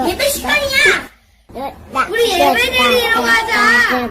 예배 시간이야. 우리 예배 드리러 가자.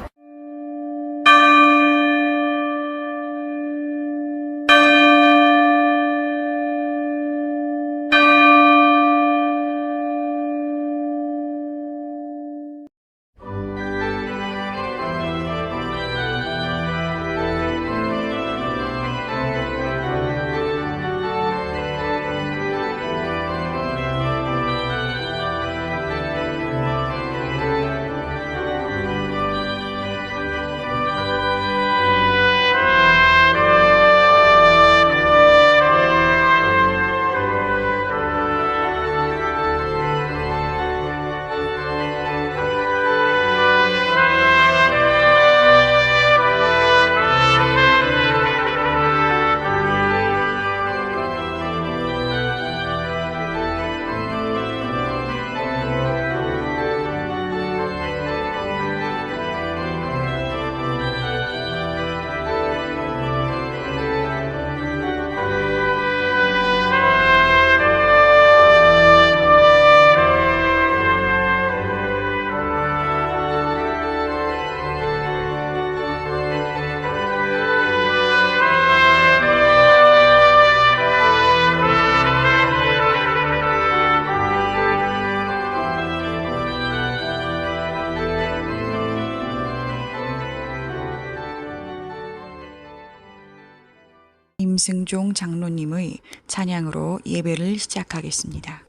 임승종 장로님의 찬양으로 예배를 시작하겠습니다.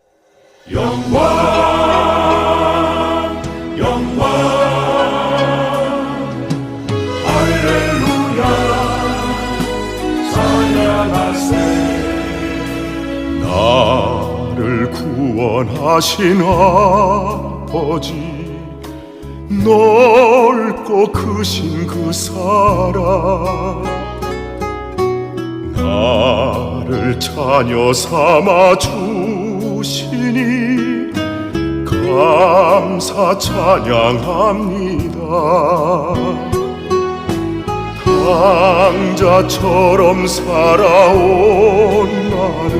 영광 영광 할렐루야 찬양하세 나를 구원하신 아버지 넓고 크신 그 사랑 나를 자녀 삼아 주시니 감사 찬양합니다. 당자처럼 살아온 나를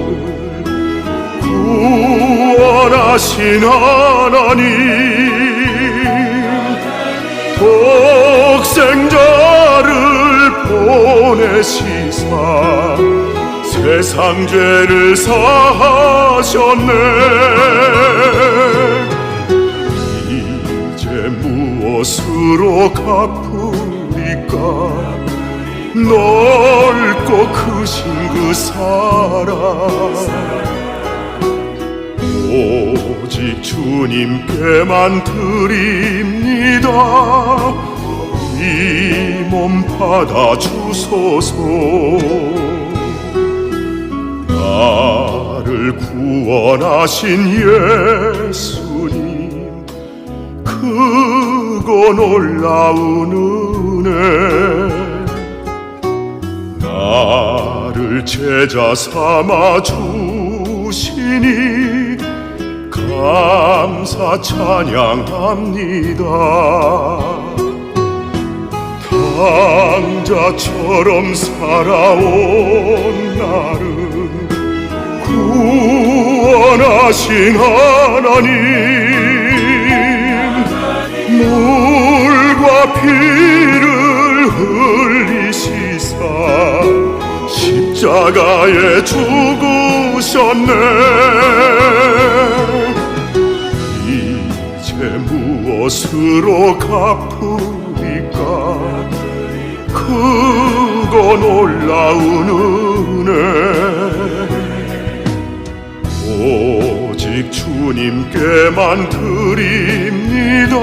구원하신 하나님 독생자를 보내시사 세상 죄를 사하셨네. 이제 무엇으로 갚으리까 넓고 크신 그 사랑 오직 주님께만 드립니다. 이 몸 받아 주소서. 나를 구원하신 예수님 크고 놀라운 은혜 나를 제자 삼아 주시니 감사 찬양합니다. 당자처럼 살아온 나를 구원하신 하나님 물과 피를 흘리시사 십자가에 죽으셨네. 이제 무엇으로 갚으리까 크고 놀라운 은혜 오직 주님께만 드립니다.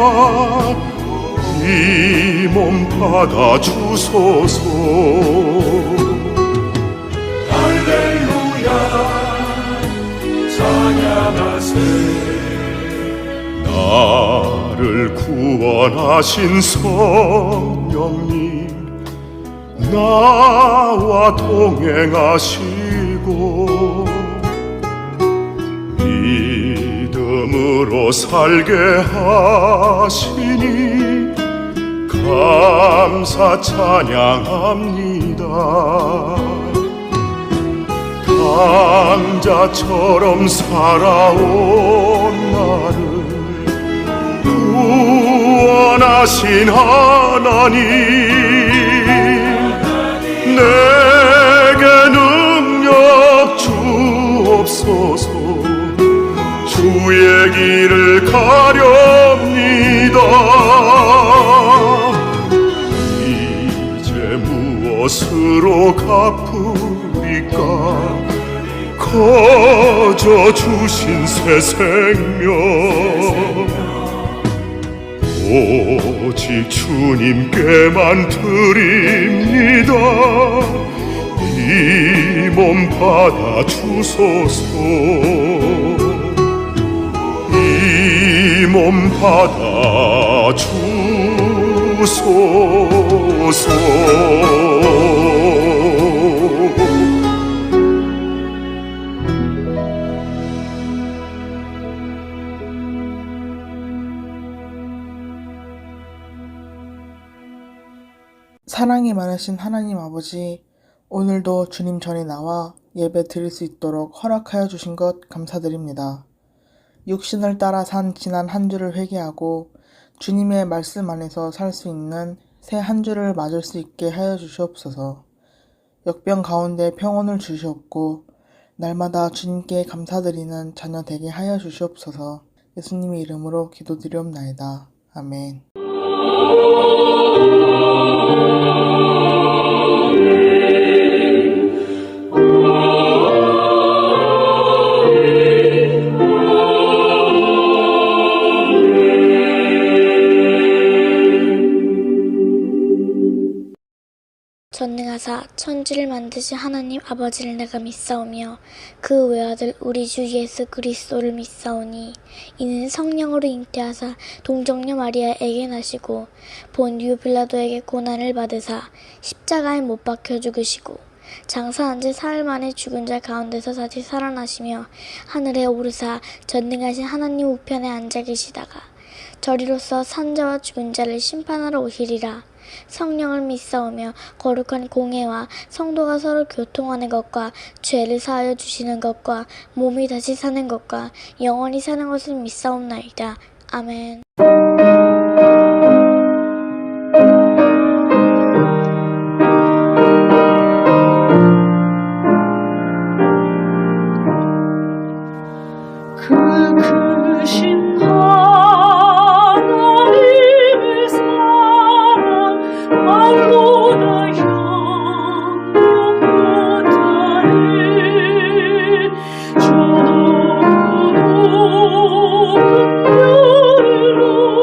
이 몸 받아 주소서. 할렐루야 찬양하세. 나를 구원하신 성령님 나와 동행하시고 믿음으로 살게 하시니 감사 찬양합니다. 왕자처럼 살아온 나를 구원하신 하나님, 내게 능력 주옵소서. 주의 길을 가렵니다. 이제 무엇으로 갚으리까? 거저 주신 새 생명, 오직 주님께만 드립니다. 이 몸 받아 주소서. 이 몸 받아 주소서. 사랑이 많으신 하나님 아버지, 오늘도 주님 전에 나와 예배 드릴 수 있도록 허락하여 주신 것 감사드립니다. 육신을 따라 산 지난 한 주를 회개하고 주님의 말씀 안에서 살 수 있는 새 한 주를 맞을 수 있게 하여 주시옵소서. 역병 가운데 평온을 주시옵고 날마다 주님께 감사드리는 자녀 되게 하여 주시옵소서. 예수님의 이름으로 기도드리옵나이다. 아멘. 전능하사 천지를 만드신 하나님 아버지를 내가 믿사오며 그 외아들 우리 주 예수 그리스도를 믿사오니 이는 성령으로 잉태하사 동정녀 마리아에게 나시고 본디오 빌라도에게 고난을 받으사 십자가에 못 박혀 죽으시고 장사한 지 사흘 만에 죽은 자 가운데서 다시 살아나시며 하늘에 오르사 전능하신 하나님 우편에 앉아 계시다가 저리로서 산자와 죽은 자를 심판하러 오시리라. 성령을 믿사오며 거룩한 공회와 성도가 서로 교통하는 것과 죄를 사하여 주시는 것과 몸이 다시 사는 것과 영원히 사는 것을 믿사옵나이다. 아멘. 크신 하나님의 사랑 말로나 형용하자니 저 높은 별로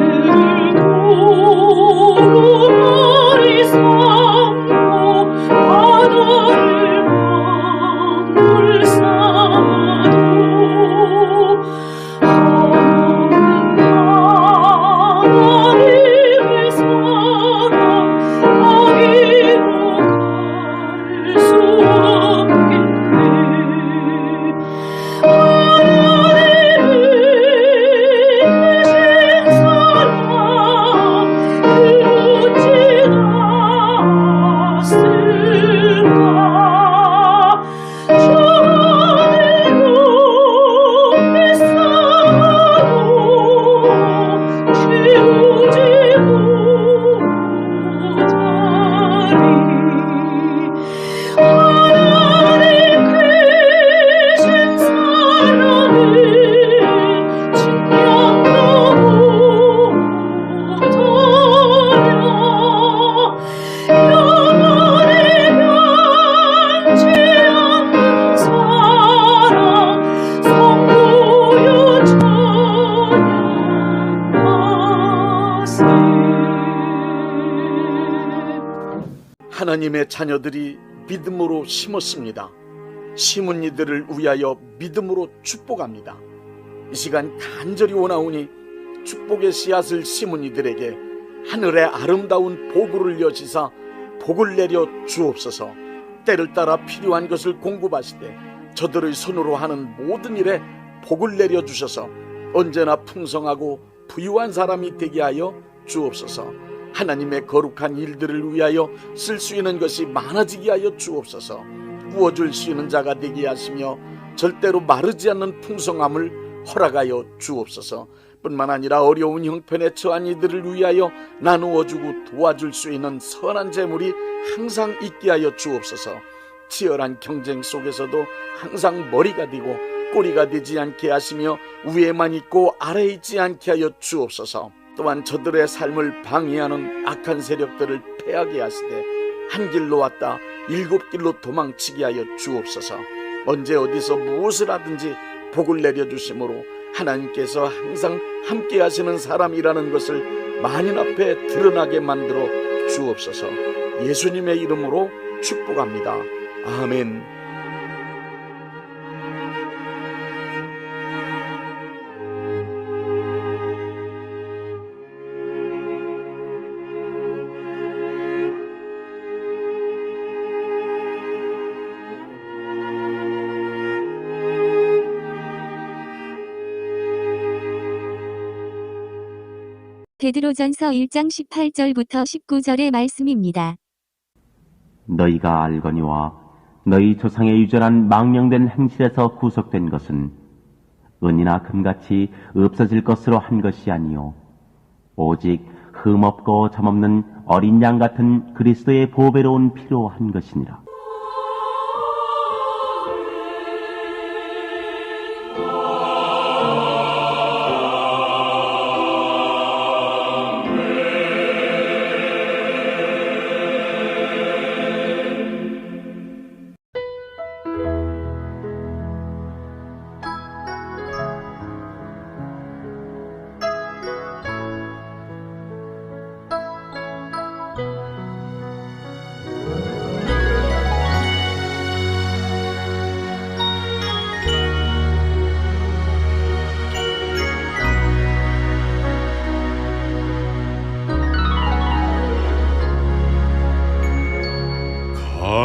하늘을 도로 머리 삼고 바다를 만물 삼아도 하나님을 사랑하기로 갈 수 없겠네. 하나님의 자녀들이 믿음으로 심었습니다. 심은 이들을 위하여 믿음으로 축복합니다. 이 시간 간절히 원하오니 축복의 씨앗을 심은 이들에게 하늘의 아름다운 보구를 여시사 복을 내려 주옵소서. 때를 따라 필요한 것을 공급하시되 저들의 손으로 하는 모든 일에 복을 내려 주셔서 언제나 풍성하고 부유한 사람이 되게 하여 주옵소서. 하나님의 거룩한 일들을 위하여 쓸 수 있는 것이 많아지게 하여 주옵소서. 부어줄 수 있는 자가 되게 하시며 절대로 마르지 않는 풍성함을 허락하여 주옵소서. 뿐만 아니라 어려운 형편에 처한 이들을 위하여 나누어주고 도와줄 수 있는 선한 재물이 항상 있게 하여 주옵소서. 치열한 경쟁 속에서도 항상 머리가 되고 꼬리가 되지 않게 하시며 위에만 있고 아래에 있지 않게 하여 주옵소서. 또한 저들의 삶을 방해하는 악한 세력들을 패하게 하시되 한 길로 왔다 7길로 도망치게 하여 주옵소서. 언제 어디서 무엇을 하든지 복을 내려주심으로 하나님께서 항상 함께 하시는 사람이라는 것을 만인 앞에 드러나게 만들어 주옵소서. 예수님의 이름으로 축복합니다. 아멘. 베드로전서 1장 18절부터 19절의 말씀입니다. 너희가 알거니와 너희 조상의 유전한 망령된 행실에서 구속된 것은 은이나 금같이 없어질 것으로 한 것이 아니요 오직 흠없고 점없는 어린 양 같은 그리스도의 보배로운 피로 한 것이니라.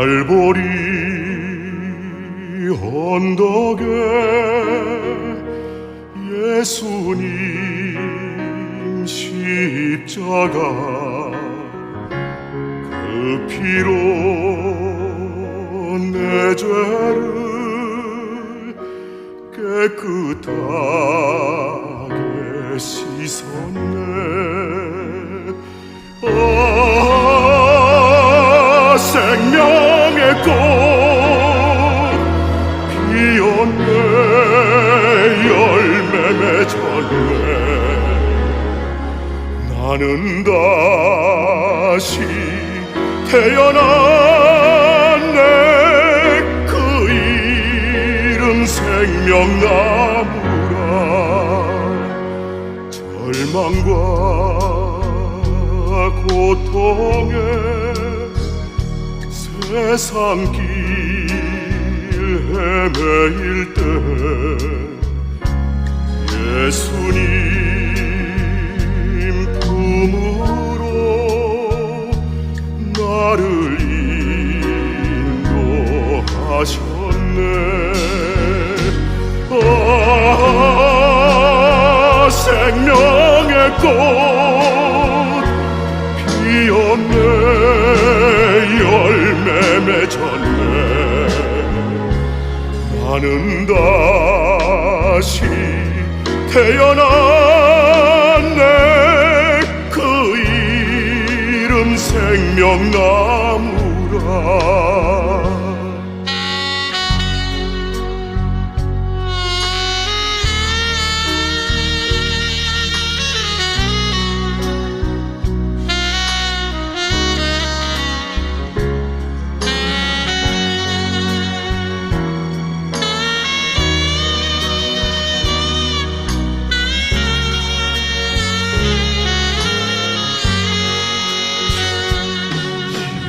갈보리 언덕에 예수님 십자가 그 피로 내 죄를 깨끗하게 씻었네. 생명의 꽃 피었네. 열매 맺었네. 나는 다시 태어났네. 그 이름 생명나무라. 절망과 고통에 세상 길 헤매일 때 예수님 품으로 나를 인도하셨네. 생명의 꽃 피었네. 열매 맺었네. 나는 다시 태어났네. 그 이름 생명나무라.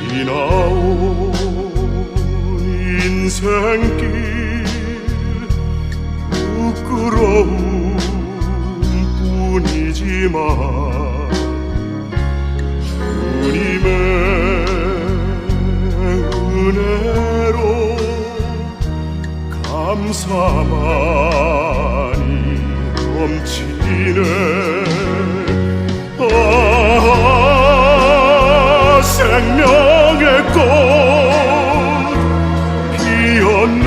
지나온 인생길 부끄러운 뿐이지만 주님의 은혜로 감사만이 넘치네. 생명의 꽃 피었네.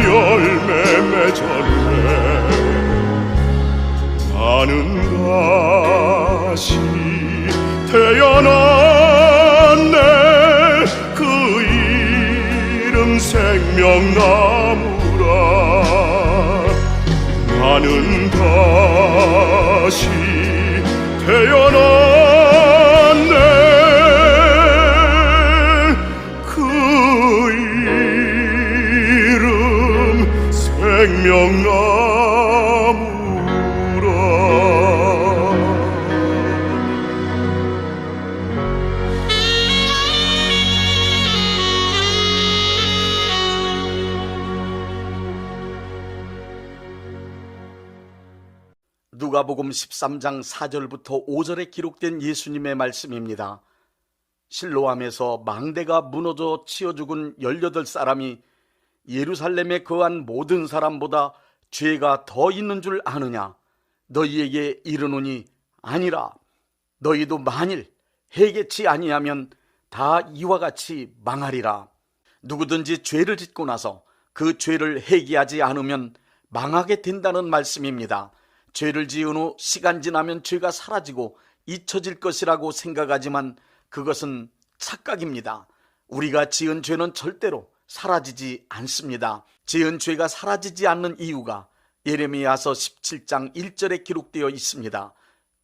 열매 맺었네. 나는 다시 태어났네. 그 이름 생명나무라. 나는 다시 태어났네. 그 이름 생명나무라. 누가복음 13장 4절부터 5절에 기록된 예수님의 말씀입니다. 실로암에서 망대가 무너져 치어 죽은 18사람이 예루살렘에 거한 모든 사람보다 죄가 더 있는 줄 아느냐? 너희에게 이르노니 아니라. 너희도 만일 회개치 아니하면 다 이와 같이 망하리라. 누구든지 죄를 짓고 나서 그 죄를 회개하지 않으면 망하게 된다는 말씀입니다. 죄를 지은 후 시간 지나면 죄가 사라지고 잊혀질 것이라고 생각하지만 그것은 착각입니다. 우리가 지은 죄는 절대로 사라지지 않습니다. 지은 죄가 사라지지 않는 이유가 예레미야서 17장 1절에 기록되어 있습니다.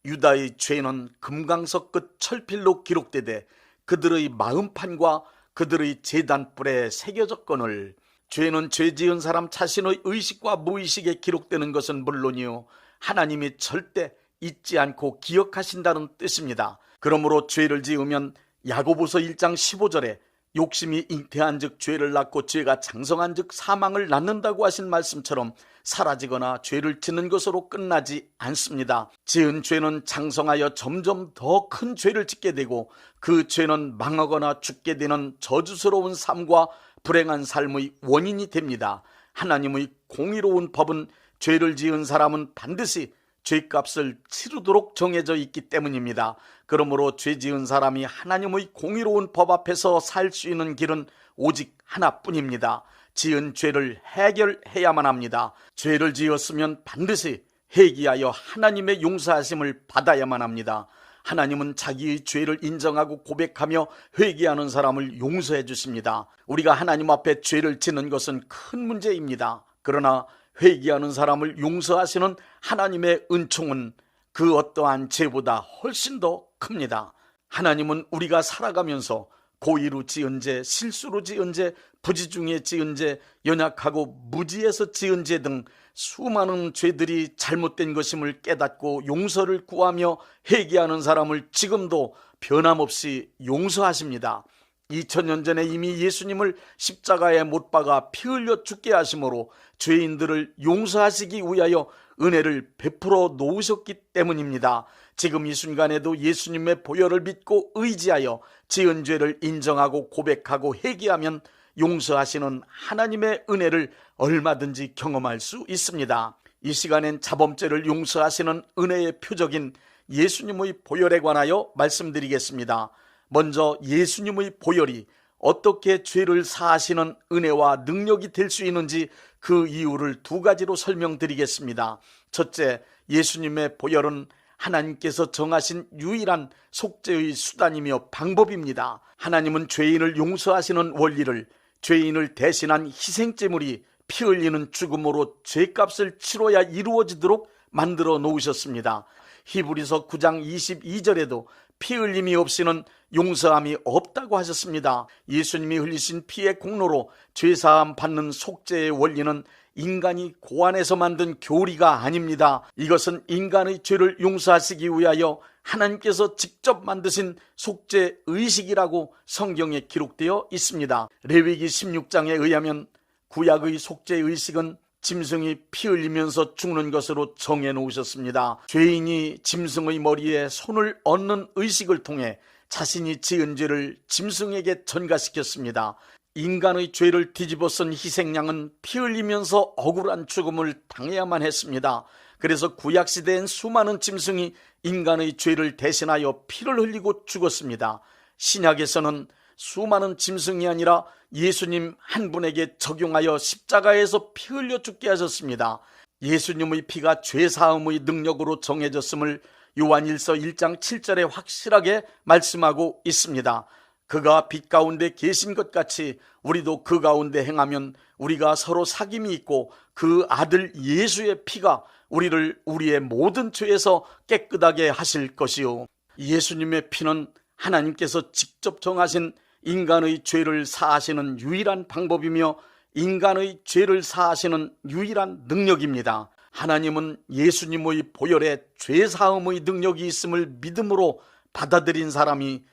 유다의 죄는 금강석 끝 철필로 기록되되 그들의 마음판과 그들의 제단뿔에 새겨졌거늘. 죄는 죄 지은 사람 자신의 의식과 무의식에 기록되는 것은 물론이요 하나님이 절대 잊지 않고 기억하신다는 뜻입니다. 그러므로 죄를 지으면 야고보서 1장 15절에 욕심이 잉태한 즉 죄를 낳고 죄가 장성한 즉 사망을 낳는다고 하신 말씀처럼 사라지거나 죄를 짓는 것으로 끝나지 않습니다. 지은 죄는 장성하여 점점 더 큰 죄를 짓게 되고 그 죄는 망하거나 죽게 되는 저주스러운 삶과 불행한 삶의 원인이 됩니다. 하나님의 공의로운 법은 죄를 지은 사람은 반드시 죄값을 치르도록 정해져 있기 때문입니다. 그러므로 죄 지은 사람이 하나님의 공의로운 법 앞에서 살 수 있는 길은 오직 하나뿐입니다. 지은 죄를 해결해야만 합니다. 죄를 지었으면 반드시 회개하여 하나님의 용서하심을 받아야만 합니다. 하나님은 자기의 죄를 인정하고 고백하며 회개하는 사람을 용서해 주십니다. 우리가 하나님 앞에 죄를 짓는 것은 큰 문제입니다. 그러나 회개하는 사람을 용서하시는 하나님의 은총은 그 어떠한 죄보다 훨씬 더 큽니다. 하나님은 우리가 살아가면서 고의로 지은 죄, 실수로 지은 죄, 부지 중에 지은 죄, 연약하고 무지에서 지은 죄 등 수많은 죄들이 잘못된 것임을 깨닫고 용서를 구하며 회개하는 사람을 지금도 변함없이 용서하십니다. 2000년 전에 이미 예수님을 십자가에 못 박아 피 흘려 죽게 하심으로 죄인들을 용서하시기 위하여 은혜를 베풀어 놓으셨기 때문입니다. 지금 이 순간에도 예수님의 보혈을 믿고 의지하여 지은 죄를 인정하고 고백하고 회개하면 용서하시는 하나님의 은혜를 얼마든지 경험할 수 있습니다. 이 시간엔 자범죄를 용서하시는 은혜의 표적인 예수님의 보혈에 관하여 말씀드리겠습니다. 먼저 예수님의 보혈이 어떻게 죄를 사하시는 은혜와 능력이 될 수 있는지 그 이유를 두 가지로 설명드리겠습니다. 첫째, 예수님의 보혈은 하나님께서 정하신 유일한 속죄의 수단이며 방법입니다. 하나님은 죄인을 용서하시는 원리를 죄인을 대신한 희생제물이 피 흘리는 죽음으로 죄값을 치러야 이루어지도록 만들어 놓으셨습니다. 히브리서 9장 22절에도 피 흘림이 없이는 용서함이 없다고 하셨습니다. 예수님이 흘리신 피의 공로로 죄사함 받는 속죄의 원리는 인간이 고안해서 만든 교리가 아닙니다. 이것은 인간의 죄를 용서하시기 위하여 하나님께서 직접 만드신 속죄 의식이라고 성경에 기록되어 있습니다. 레위기 16장에 의하면 구약의 속죄 의식은 짐승이 피 흘리면서 죽는 것으로 정해 놓으셨습니다. 죄인이 짐승의 머리에 손을 얹는 의식을 통해 자신이 지은 죄를 짐승에게 전가시켰습니다. 인간의 죄를 뒤집어 쓴 희생양은 피 흘리면서 억울한 죽음을 당해야만 했습니다. 그래서 구약시대엔 수많은 짐승이 인간의 죄를 대신하여 피를 흘리고 죽었습니다. 신약에서는 수많은 짐승이 아니라 예수님 한 분에게 적용하여 십자가에서 피 흘려 죽게 하셨습니다. 예수님의 피가 죄사함의 능력으로 정해졌음을 요한일서 1장 7절에 확실하게 말씀하고 있습니다. 그가 빛 가운데 계신 것 같이 우리도 그 가운데 행하면 우리가 서로 사귐이 있고 그 아들 예수의 피가 우리를 우리의 모든 죄에서 깨끗하게 하실 것이요. 예수님의 피는 하나님께서 직접 정하신 인간의 죄를 사하시는 유일한 방법이며 인간의 죄를 사하시는 유일한 능력입니다. 하나님은 예수님의 보혈에 죄사함의 능력이 있음을 믿음으로 받아들인 사람이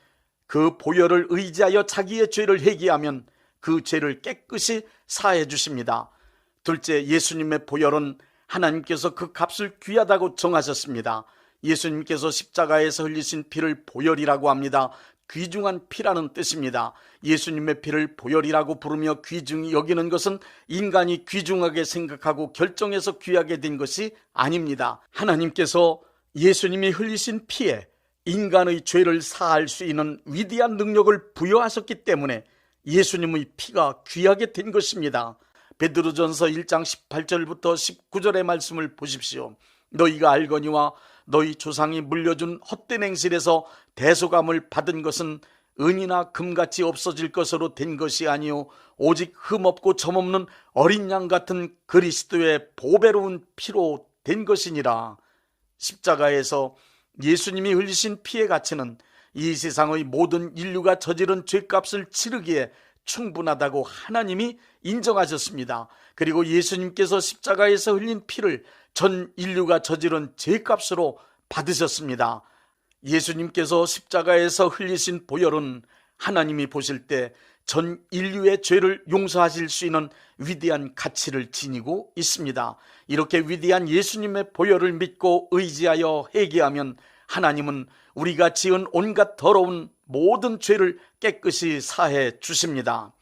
그 보혈을 의지하여 자기의 죄를 회개하면 그 죄를 깨끗이 사해 주십니다. 둘째, 예수님의 보혈은 하나님께서 그 값을 귀하다고 정하셨습니다. 예수님께서 십자가에서 흘리신 피를 보혈이라고 합니다. 귀중한 피라는 뜻입니다. 예수님의 피를 보혈이라고 부르며 귀중히 여기는 것은 인간이 귀중하게 생각하고 결정해서 귀하게 된 것이 아닙니다. 하나님께서 예수님이 흘리신 피에 인간의 죄를 사할 수 있는 위대한 능력을 부여하셨기 때문에 예수님의 피가 귀하게 된 것입니다. 베드로전서 1장 18절부터 19절의 말씀을 보십시오. 너희가 알거니와 너희 조상이 물려준 헛된 행실에서 대속함을 받은 것은 은이나 금같이 없어질 것으로 된 것이 아니요 오직 흠없고 점없는 어린 양 같은 그리스도의 보배로운 피로 된 것이니라. 십자가에서 예수님이 흘리신 피의 가치는 이 세상의 모든 인류가 저지른 죄값을 치르기에 충분하다고 하나님이 인정하셨습니다. 그리고 예수님께서 십자가에서 흘린 피를 전 인류가 저지른 죄값으로 받으셨습니다. 예수님께서 십자가에서 흘리신 보혈은 하나님이 보실 때 전 인류의 죄를 용서하실 수 있는 위대한 가치를 지니고 있습니다. 이렇게 위대한 예수님의 보혈을 믿고 의지하여 회개하면 하나님은 우리가 지은 온갖 더러운 모든 죄를 깨끗이 사해 주십니다.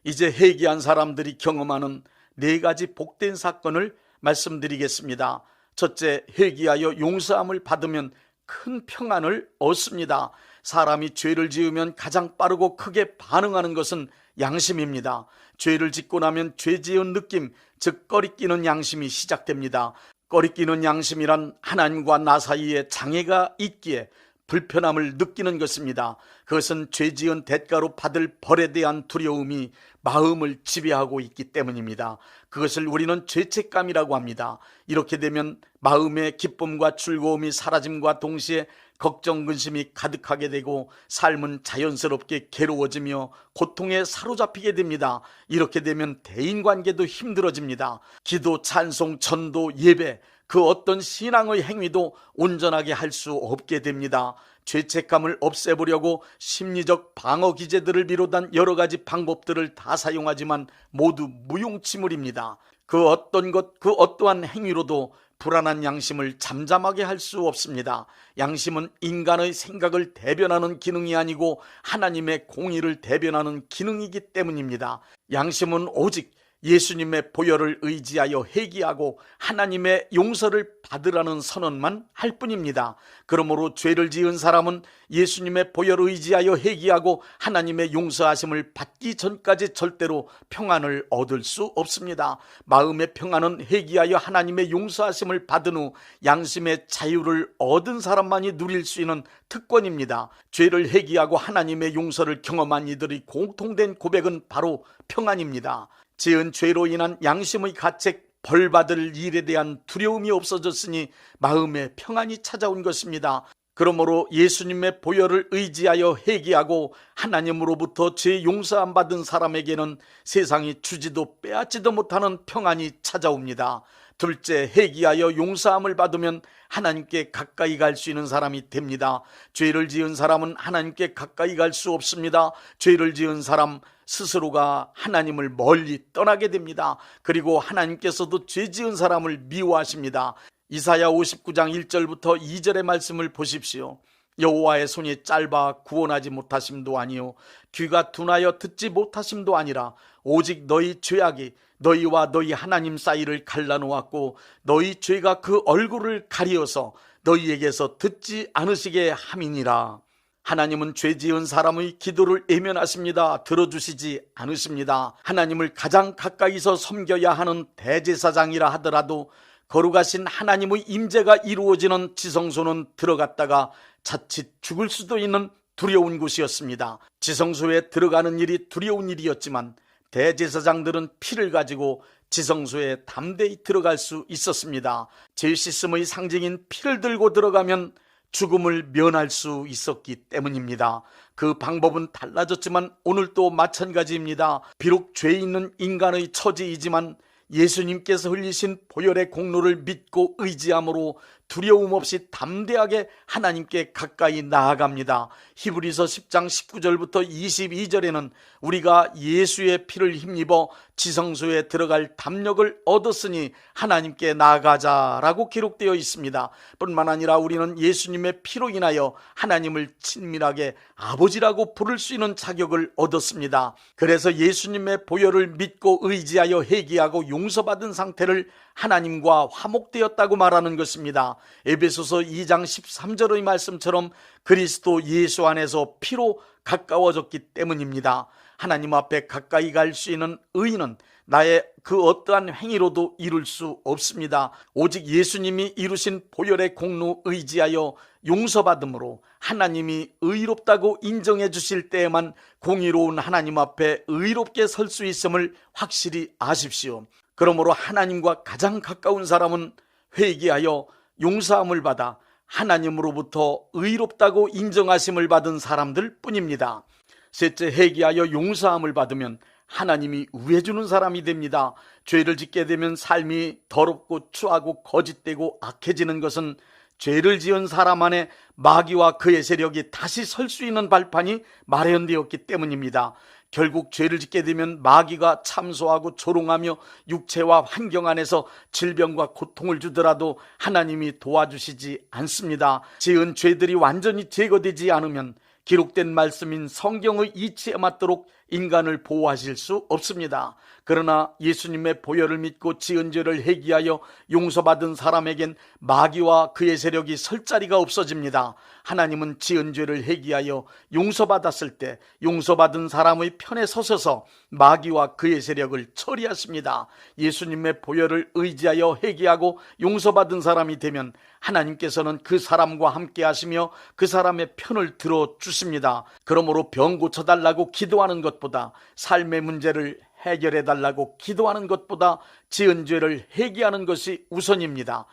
이제 회개한 사람들이 경험하는 4가지 복된 사건을 말씀드리겠습니다. 첫째, 회개하여 용서함을 받으면 큰 평안을 얻습니다. 사람이 죄를 지으면 가장 빠르고 크게 반응하는 것은 양심입니다. 죄를 짓고 나면 죄 지은 느낌, 즉 꺼리끼는 양심이 시작됩니다. 꺼리끼는 양심이란 하나님과 나 사이에 장애가 있기에 불편함을 느끼는 것입니다. 그것은 죄 지은 대가로 받을 벌에 대한 두려움이 마음을 지배하고 있기 때문입니다. 그것을 우리는 죄책감이라고 합니다. 이렇게 되면 마음의 기쁨과 즐거움이 사라짐과 동시에 걱정, 근심이 가득하게 되고 삶은 자연스럽게 괴로워지며 고통에 사로잡히게 됩니다. 이렇게 되면 대인관계도 힘들어집니다. 기도, 찬송, 전도, 예배, 그 어떤 신앙의 행위도 온전하게 할 수 없게 됩니다. 죄책감을 없애보려고 심리적 방어 기제들을 비롯한 여러 가지 방법들을 다 사용하지만 모두 무용지물입니다. 그 어떤 것, 그 어떠한 행위로도 불안한 양심을 잠잠하게 할 수 없습니다. 양심은 인간의 생각을 대변하는 기능이 아니고 하나님의 공의를 대변하는 기능이기 때문입니다. 양심은 오직 예수님의 보혈을 의지하여 회개하고 하나님의 용서를 받으라는 선언만 할 뿐입니다. 그러므로 죄를 지은 사람은 예수님의 보혈을 의지하여 회개하고 하나님의 용서하심을 받기 전까지 절대로 평안을 얻을 수 없습니다. 마음의 평안은 회개하여 하나님의 용서하심을 받은 후 양심의 자유를 얻은 사람만이 누릴 수 있는 특권입니다. 죄를 회개하고 하나님의 용서를 경험한 이들의 공통된 고백은 바로 평안입니다. 지은 죄로 인한 양심의 가책, 벌받을 일에 대한 두려움이 없어졌으니 마음의 평안이 찾아온 것입니다. 그러므로 예수님의 보혈을 의지하여 회개하고 하나님으로부터 죄 용서함 받은 사람에게는 세상이 주지도 빼앗지도 못하는 평안이 찾아옵니다. 둘째, 회개하여 용서함을 받으면 하나님께 가까이 갈 수 있는 사람이 됩니다. 죄를 지은 사람은 하나님께 가까이 갈 수 없습니다. 죄를 지은 사람 스스로가 하나님을 멀리 떠나게 됩니다. 그리고 하나님께서도 죄 지은 사람을 미워하십니다. 이사야 59장 1절부터 2절의 말씀을 보십시오. 여호와의 손이 짧아 구원하지 못하심도 아니요 귀가 둔하여 듣지 못하심도 아니라 오직 너희 죄악이 너희와 너희 하나님 사이를 갈라놓았고 너희 죄가 그 얼굴을 가리어서 너희에게서 듣지 않으시게 함이니라. 하나님은 죄 지은 사람의 기도를 외면하십니다. 들어주시지 않으십니다. 하나님을 가장 가까이서 섬겨야 하는 대제사장이라 하더라도 거룩하신 하나님의 임재가 이루어지는 지성소는 들어갔다가 자칫 죽을 수도 있는 두려운 곳이었습니다. 지성소에 들어가는 일이 두려운 일이었지만 대제사장들은 피를 가지고 지성소에 담대히 들어갈 수 있었습니다. 죄 씻음의 상징인 피를 들고 들어가면 죽음을 면할 수 있었기 때문입니다. 그 방법은 달라졌지만 오늘도 마찬가지입니다. 비록 죄 있는 인간의 처지이지만 예수님께서 흘리신 보혈의 공로를 믿고 의지함으로 두려움 없이 담대하게 하나님께 가까이 나아갑니다. 히브리서 10장 19절부터 22절에는 우리가 예수의 피를 힘입어 지성소에 들어갈 담력을 얻었으니 하나님께 나아가자라고 기록되어 있습니다. 뿐만 아니라 우리는 예수님의 피로 인하여 하나님을 친밀하게 아버지라고 부를 수 있는 자격을 얻었습니다. 그래서 예수님의 보혈을 믿고 의지하여 회개하고 용서받은 상태를 하나님과 화목되었다고 말하는 것입니다. 에베소서 2장 13절의 말씀처럼 그리스도 예수 안에서 피로 가까워졌기 때문입니다. 하나님 앞에 가까이 갈 수 있는 의는 나의 그 어떠한 행위로도 이룰 수 없습니다. 오직 예수님이 이루신 보혈의 공로 의지하여 용서받음으로 하나님이 의롭다고 인정해 주실 때에만 공의로운 하나님 앞에 의롭게 설 수 있음을 확실히 아십시오. 그러므로 하나님과 가장 가까운 사람은 회개하여 용서함을 받아 하나님으로부터 의롭다고 인정하심을 받은 사람들 뿐입니다. 셋째, 회개하여 용서함을 받으면 하나님이 우애주는 사람이 됩니다. 죄를 짓게 되면 삶이 더럽고 추하고 거짓되고 악해지는 것은 죄를 지은 사람 안에 마귀와 그의 세력이 다시 설 수 있는 발판이 마련되었기 때문입니다. 결국 죄를 짓게 되면 마귀가 참소하고 조롱하며 육체와 환경 안에서 질병과 고통을 주더라도 하나님이 도와주시지 않습니다. 지은 죄들이 완전히 제거되지 않으면 기록된 말씀인 성경의 이치에 맞도록 인간을 보호하실 수 없습니다. 그러나 예수님의 보혈을 믿고 지은 죄를 회개하여 용서받은 사람에겐 마귀와 그의 세력이 설 자리가 없어집니다. 하나님은 지은 죄를 회개하여 용서받았을 때 용서받은 사람의 편에 서셔서 마귀와 그의 세력을 처리하십니다. 예수님의 보혈을 의지하여 회개하고 용서받은 사람이 되면 하나님께서는 그 사람과 함께 하시며 그 사람의 편을 들어주십니다. 그러므로 병 고쳐달라고 기도하는 것보다, 삶의 문제를 해결해달라고 기도하는 것보다 지은 죄를 회개하는 것이 우선입니다.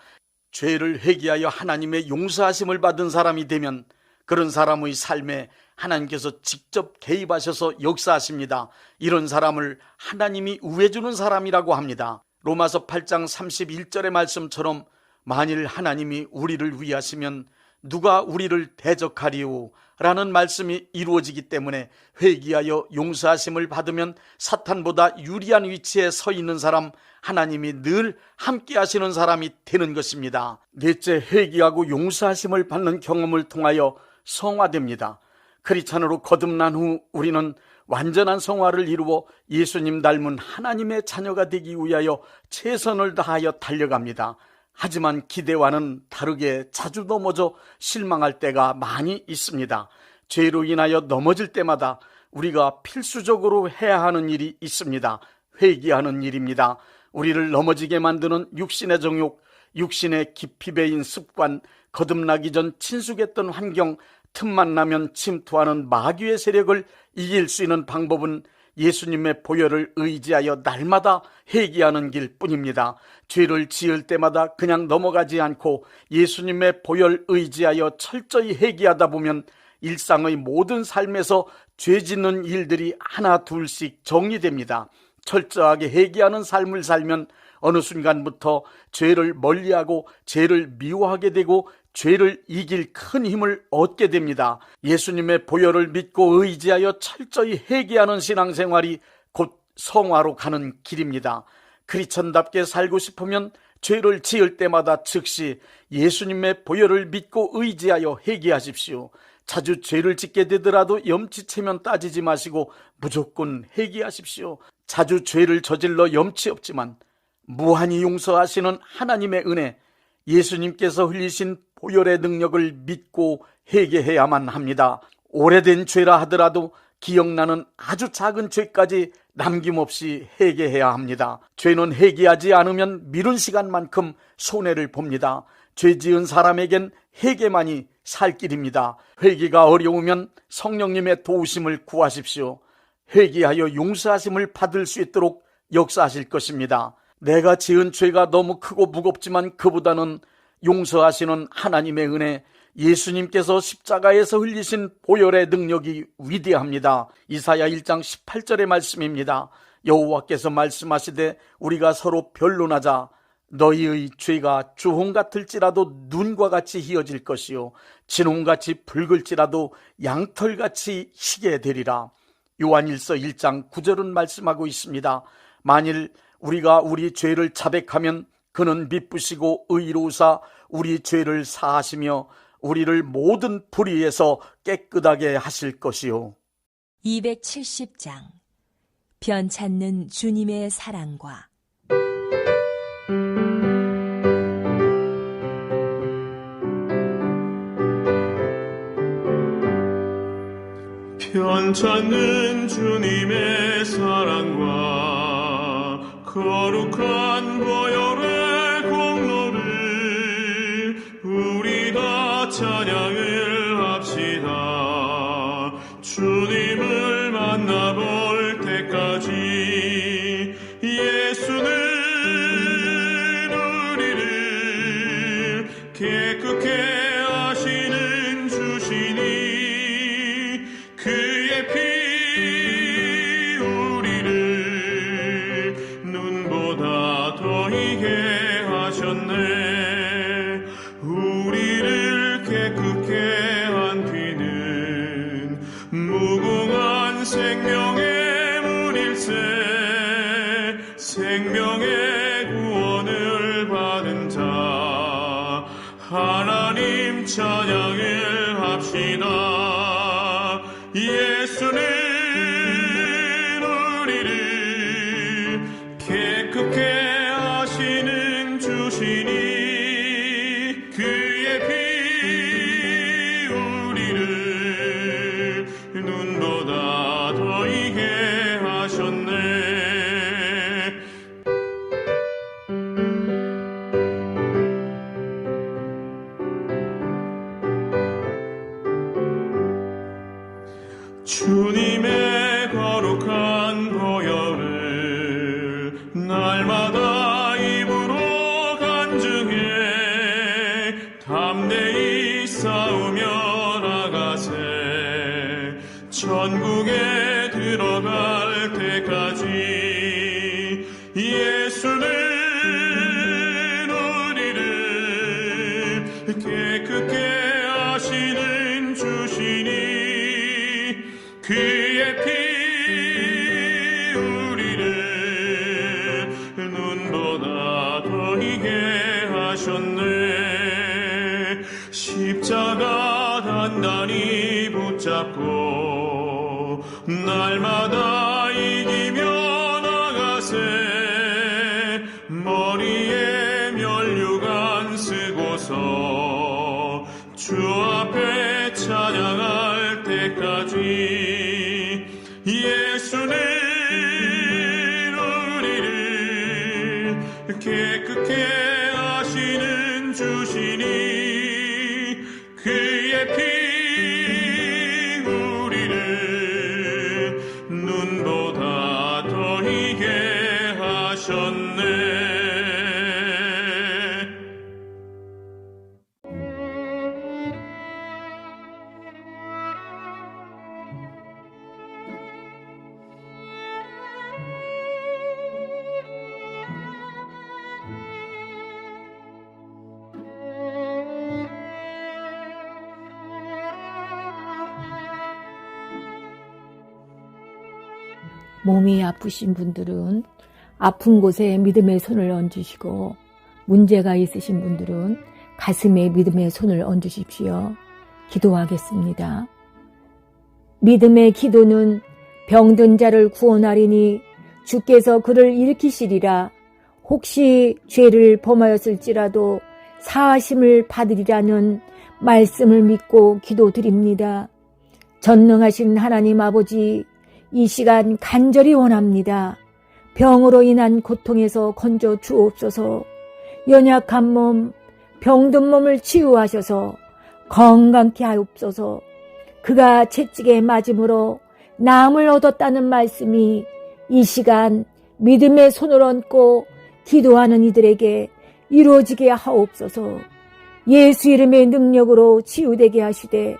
죄를 회개하여 하나님의 용서하심을 받은 사람이 되면 그런 사람의 삶에 하나님께서 직접 개입하셔서 역사하십니다. 이런 사람을 하나님이 우애주는 사람이라고 합니다. 로마서 8장 31절의 말씀처럼 만일 하나님이 우리를 위하시면 누가 우리를 대적하리오? 라는 말씀이 이루어지기 때문에 회개하여 용서하심을 받으면 사탄보다 유리한 위치에 서 있는 사람, 하나님이 늘 함께 하시는 사람이 되는 것입니다. 넷째, 회개하고 용서하심을 받는 경험을 통하여 성화됩니다. 크리스찬으로 거듭난 후 우리는 완전한 성화를 이루어 예수님 닮은 하나님의 자녀가 되기 위하여 최선을 다하여 달려갑니다. 하지만 기대와는 다르게 자주 넘어져 실망할 때가 많이 있습니다. 죄로 인하여 넘어질 때마다 우리가 필수적으로 해야 하는 일이 있습니다. 회개하는 일입니다. 우리를 넘어지게 만드는 육신의 정욕, 육신의 깊이 배인 습관, 거듭나기 전 친숙했던 환경, 틈만 나면 침투하는 마귀의 세력을 이길 수 있는 방법은 예수님의 보혈을 의지하여 날마다 회개하는 길 뿐입니다. 죄를 지을 때마다 그냥 넘어가지 않고 예수님의 보혈 의지하여 철저히 회개하다 보면 일상의 모든 삶에서 죄 짓는 일들이 하나 둘씩 정리됩니다. 철저하게 회개하는 삶을 살면 어느 순간부터 죄를 멀리하고 죄를 미워하게 되고 죄를 이길 큰 힘을 얻게 됩니다. 예수님의 보혈을 믿고 의지하여 철저히 회개하는 신앙생활이 곧 성화로 가는 길입니다. 크리스천답게 살고 싶으면 죄를 지을 때마다 즉시 예수님의 보혈을 믿고 의지하여 회개하십시오. 자주 죄를 짓게 되더라도 염치채면 따지지 마시고 무조건 회개하십시오. 자주 죄를 저질러 염치 없지만 무한히 용서하시는 하나님의 은혜, 예수님께서 흘리신 보혈의 능력을 믿고 회개해야만 합니다. 오래된 죄라 하더라도 기억나는 아주 작은 죄까지 남김없이 회개해야 합니다. 죄는 회개하지 않으면 미룬 시간만큼 손해를 봅니다. 죄 지은 사람에겐 회개만이 살 길입니다. 회개가 어려우면 성령님의 도우심을 구하십시오. 회개하여 용서하심을 받을 수 있도록 역사하실 것입니다. 내가 지은 죄가 너무 크고 무겁지만 그보다는 용서하시는 하나님의 은혜, 예수님께서 십자가에서 흘리신 보혈의 능력이 위대합니다. 이사야 1장 18절의 말씀입니다. 여호와께서 말씀하시되 우리가 서로 변론하자. 너희의 죄가 주홍 같을지라도 눈과 같이 희어질 것이요 진홍같이 붉을지라도 양털같이 희게 되리라. 요한일서 1장 9절은 말씀하고 있습니다. 만일 우리가 우리 죄를 자백하면 그는 미쁘시고 의로우사 우리 죄를 사하시며 우리를 모든 불의에서 깨끗하게 하실 것이요. 270장 변찮는 주님의 사랑과 변찮는 주님의 사랑과 거룩한 보혈의 공로를 우리 다 찬양을 합시다. 주님을 만나볼 때까지 예수는 우리를 깨끗게 하시는 주시니 그의 피 우리를 눈보다 더히게 하셨네. 우리를 깨끗게 한 피는 무궁한 생명의 문일세. 생명의 구원을 받은 자 하나님 찬양을 합시다. 예수는 주님의 거룩한 보혈을 날마다 입으로 간증해 담대히 싸우며 나가세. 천국에 들어갈 때까지 예수는 우리를 깨끗게 하시는 주시니 그의 피 우리를 눈보다 더 희게 하셨네. 십자가 단단히 붙잡고 날마다 이기며 나가세. 머리에 면류관 쓰고서 주 앞에 찬양할 때까지 예수는 우리를 깨끗게 하시는 주시니 그의 피 우리를 눈보다 더 희게 하셨네. 몸이 아프신 분들은 아픈 곳에 믿음의 손을 얹으시고, 문제가 있으신 분들은 가슴에 믿음의 손을 얹으십시오. 기도하겠습니다. 믿음의 기도는 병든 자를 구원하리니 주께서 그를 일으키시리라. 혹시 죄를 범하였을지라도 사하심을 받으리라는 말씀을 믿고 기도드립니다. 전능하신 하나님 아버지, 이 시간 간절히 원합니다. 병으로 인한 고통에서 건져 주옵소서. 연약한 몸, 병든 몸을 치유하셔서 건강케 하옵소서. 그가 채찍에 맞음으로 나음을 얻었다는 말씀이 이 시간 믿음의 손을 얹고 기도하는 이들에게 이루어지게 하옵소서. 예수 이름의 능력으로 치유되게 하시되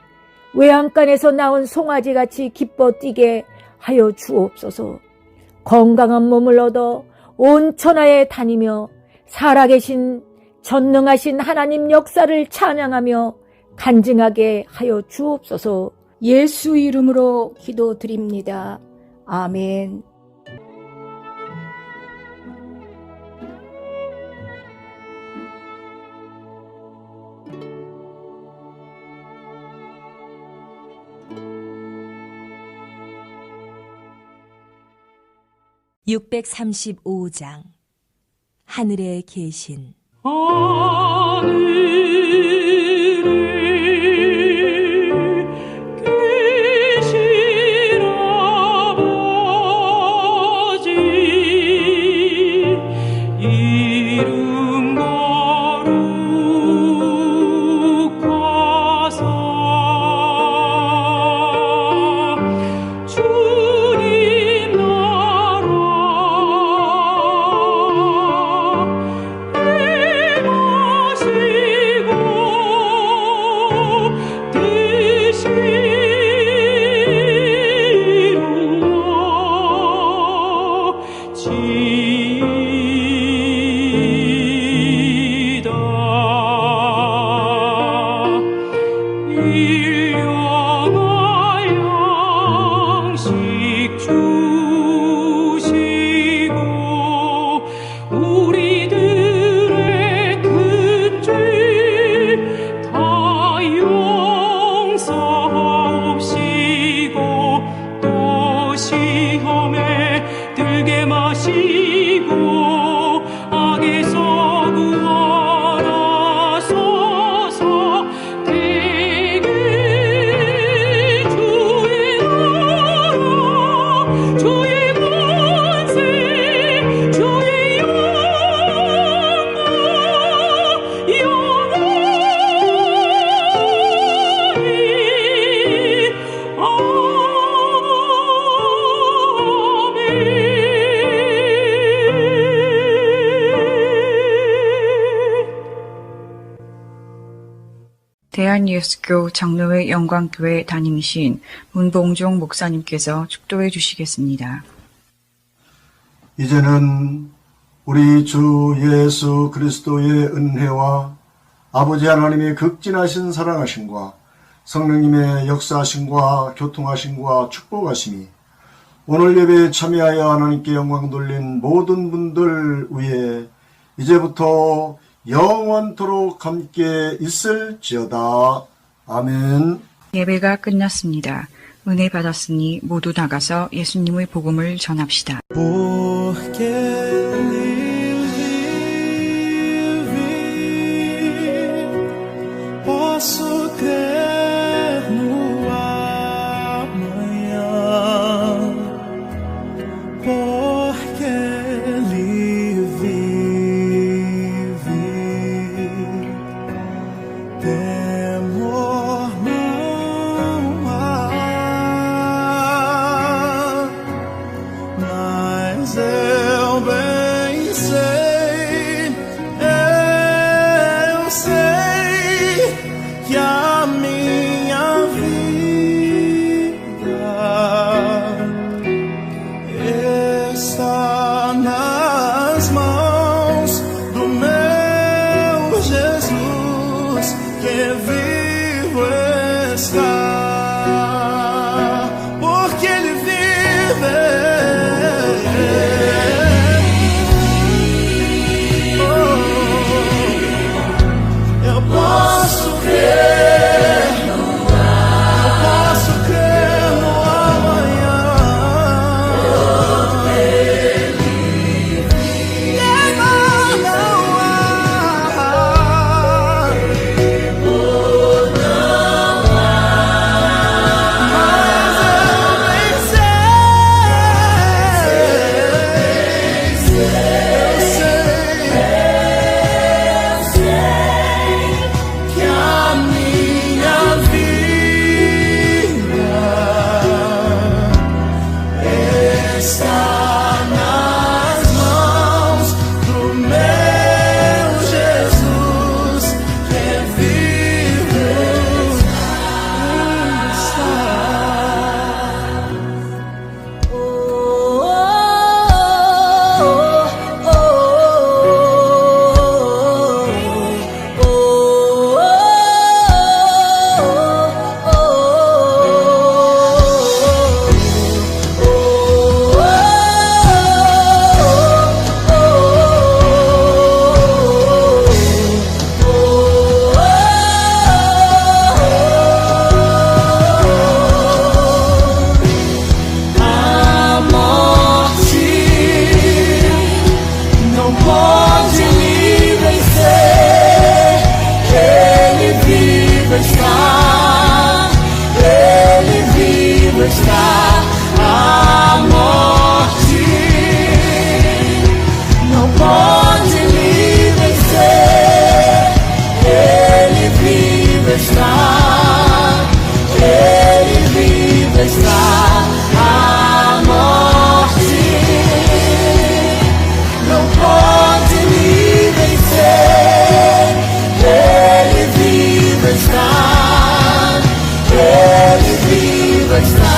외양간에서 나온 송아지같이 기뻐 뛰게 하여 주옵소서. 건강한 몸을 얻어 온 천하에 다니며 살아계신 전능하신 하나님 역사를 찬양하며 간증하게 하여 주옵소서. 예수 이름으로 기도드립니다. 아멘. (635장) 하늘에 계신 대한예수교 장로회 영광교회 담임이신 문봉종 목사님께서 축도해 주시겠습니다. 이제는 우리 주 예수 그리스도의 은혜와 아버지 하나님의 극진하신 사랑하심과 성령님의 역사하심과 교통하심과 축복하심이 오늘 예배에 참여하여 하나님께 영광 돌린 모든 분들 위에 이제부터 영원토록 함께 있을지어다. 아멘. 예배가 끝났습니다. 은혜 받았으니 모두 나가서 예수님의 복음을 전합시다. Posso crer no amanhã, porque Ele vive. Temor não há, mas eu bem sei, eu sei que a minha vida está nas mãos do meu Jesus, que vivo está, porque Ele vive. Eu posso crer, eu posso crer no amanhã. Temor não há, mas eu bem sei, que a minha vida está nas mãos do meu Jesus, que vivo está. A morte não pode me vencer. Ele vivo está, Ele vivo está. A morte não pode me vencer. Ele vivo está, Ele vivo está. A morte não pode me vencer. Ele vivo está, Ele vivo está.